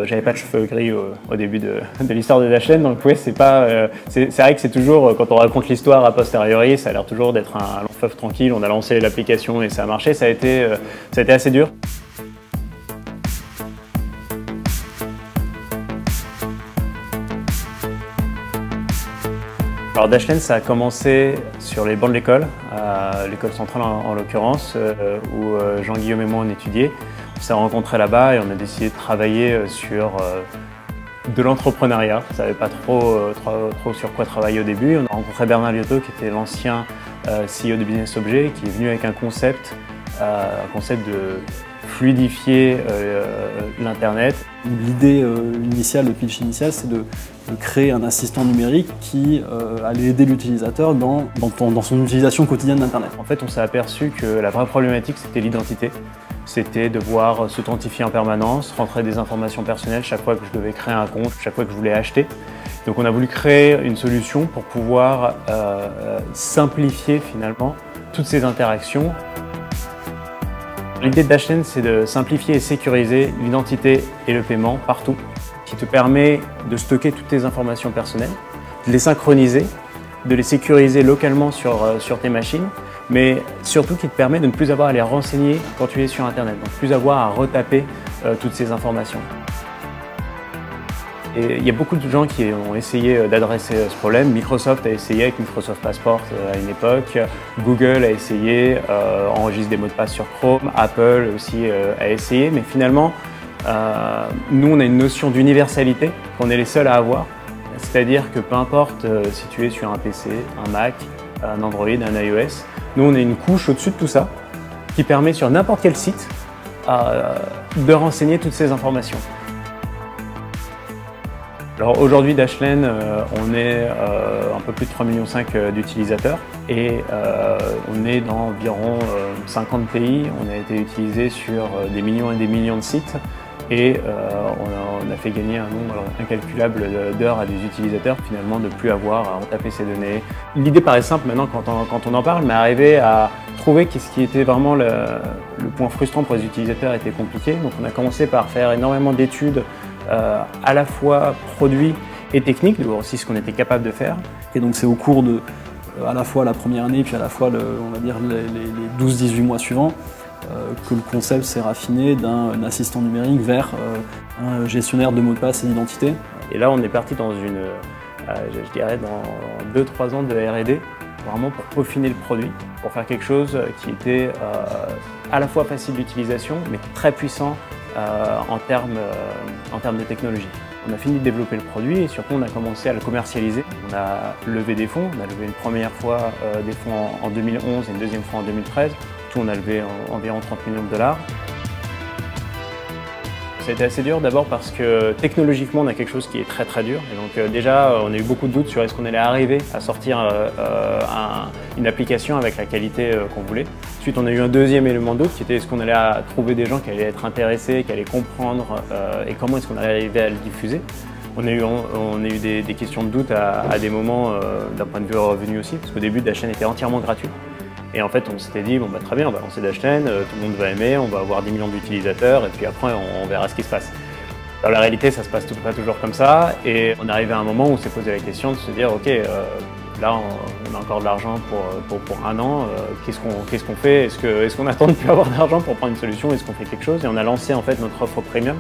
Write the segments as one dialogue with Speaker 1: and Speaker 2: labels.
Speaker 1: J'avais pas de cheveux gris au début de l'histoire de Dashlane, donc oui, c'est vrai que c'est toujours, quand on raconte l'histoire a posteriori, ça a l'air toujours d'être un long fleuve tranquille. On a lancé l'application et ça a marché, ça a été assez dur. Alors Dashlane, ça a commencé sur les bancs de l'école, à l'école centrale en l'occurrence, où Jean-Guillaume et moi on étudiait. On s'est rencontrés là-bas et on a décidé de travailler sur de l'entrepreneuriat. On ne savait pas trop sur quoi travailler au début. On a rencontré Bernard Liotto, qui était l'ancien CEO de Business Object, qui est venu avec un concept de fluidifier l'Internet.
Speaker 2: L'idée initiale, le pitch initial, c'est de créer un assistant numérique qui allait aider l'utilisateur dans son utilisation quotidienne d'Internet.
Speaker 1: En fait, on s'est aperçu que la vraie problématique, c'était l'identité. C'était devoir s'authentifier en permanence, rentrer des informations personnelles chaque fois que je devais créer un compte, chaque fois que je voulais acheter. Donc on a voulu créer une solution pour pouvoir simplifier finalement toutes ces interactions. L'idée de Dashlane, c'est de simplifier et sécuriser l'identité et le paiement partout, qui te permet de stocker toutes tes informations personnelles, de les synchroniser, de les sécuriser localement sur tes machines, mais surtout qui te permet de ne plus avoir à les renseigner quand tu es sur Internet, donc plus avoir à retaper toutes ces informations. Et il y a beaucoup de gens qui ont essayé d'adresser ce problème. Microsoft a essayé avec Microsoft Passport à une époque, Google a essayé, enregistre des mots de passe sur Chrome, Apple aussi a essayé, mais finalement, nous on a une notion d'universalité qu'on est les seuls à avoir. C'est-à-dire que peu importe si tu es sur un PC, un Mac, un Android, un iOS, nous on a une couche au-dessus de tout ça qui permet sur n'importe quel site de renseigner toutes ces informations. Alors aujourd'hui Dashlane, on est un peu plus de 3,5 millions d'utilisateurs et on est dans environ 50 pays. On a été utilisé sur des millions et des millions de sites. Et on a fait gagner un nombre incalculable d'heures à des utilisateurs, finalement, de ne plus avoir à retaper ces données. L'idée paraît simple maintenant quand on en parle, mais arriver à trouver ce qui était vraiment le point frustrant pour les utilisateurs était compliqué. Donc on a commencé par faire énormément d'études à la fois produits et techniques, de voir aussi ce qu'on était capable de faire.
Speaker 2: Et donc c'est au cours de à la fois la première année, puis à la fois on va dire les 12-18 mois suivants, que le concept s'est raffiné d'un assistant numérique vers un gestionnaire de mots de passe et d'identité.
Speaker 1: Et là, on est parti dans je dirais, dans 2-3 ans de R&D, vraiment pour peaufiner le produit, pour faire quelque chose qui était à la fois facile d'utilisation, mais très puissant en termes de technologie. On a fini de développer le produit et surtout on a commencé à le commercialiser. On a levé des fonds, on a levé une première fois des fonds en 2011 et une deuxième fois en 2013. On a levé environ 30 millions de dollars. Ça a été assez dur d'abord parce que technologiquement on a quelque chose qui est très très dur. Et donc déjà on a eu beaucoup de doutes sur est-ce qu'on allait arriver à sortir une application avec la qualité qu'on voulait. Ensuite on a eu un deuxième élément de doute qui était est-ce qu'on allait trouver des gens qui allaient être intéressés, qui allaient comprendre et comment est-ce qu'on allait arriver à le diffuser. On a eu des questions de doute à des moments d'un point de vue revenu aussi, parce qu'au début Dashlane était entièrement gratuit. Et en fait, on s'était dit, bon bah très bien, on va lancer Dashlane, tout le monde va aimer, on va avoir 10 millions d'utilisateurs et puis après on verra ce qui se passe. Dans la réalité, ça se passe pas toujours comme ça et on est arrivé à un moment où on s'est posé la question de se dire, ok, là on a encore de l'argent pour un an, qu'est-ce qu'on fait? Est-ce qu'on attend de plus avoir d'argent pour prendre une solution? Est-ce qu'on fait quelque chose? Et on a lancé en fait notre offre premium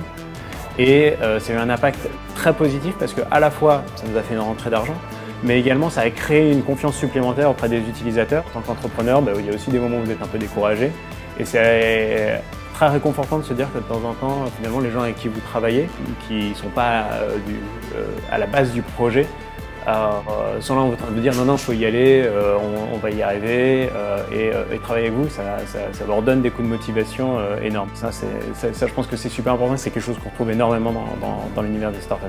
Speaker 1: et ça a eu un impact très positif parce que à la fois ça nous a fait une rentrée d'argent, mais également ça a créé une confiance supplémentaire auprès des utilisateurs. En tant qu'entrepreneur, il y a aussi des moments où vous êtes un peu découragé et c'est très réconfortant de se dire que de temps en temps, finalement, les gens avec qui vous travaillez, qui ne sont pas à la base du projet, sont là en train de vous dire non, il faut y aller, on va y arriver et travailler avec vous, ça leur donne des coups de motivation énormes. Ça, je pense que c'est super important, c'est quelque chose qu'on retrouve énormément dans l'univers des startups.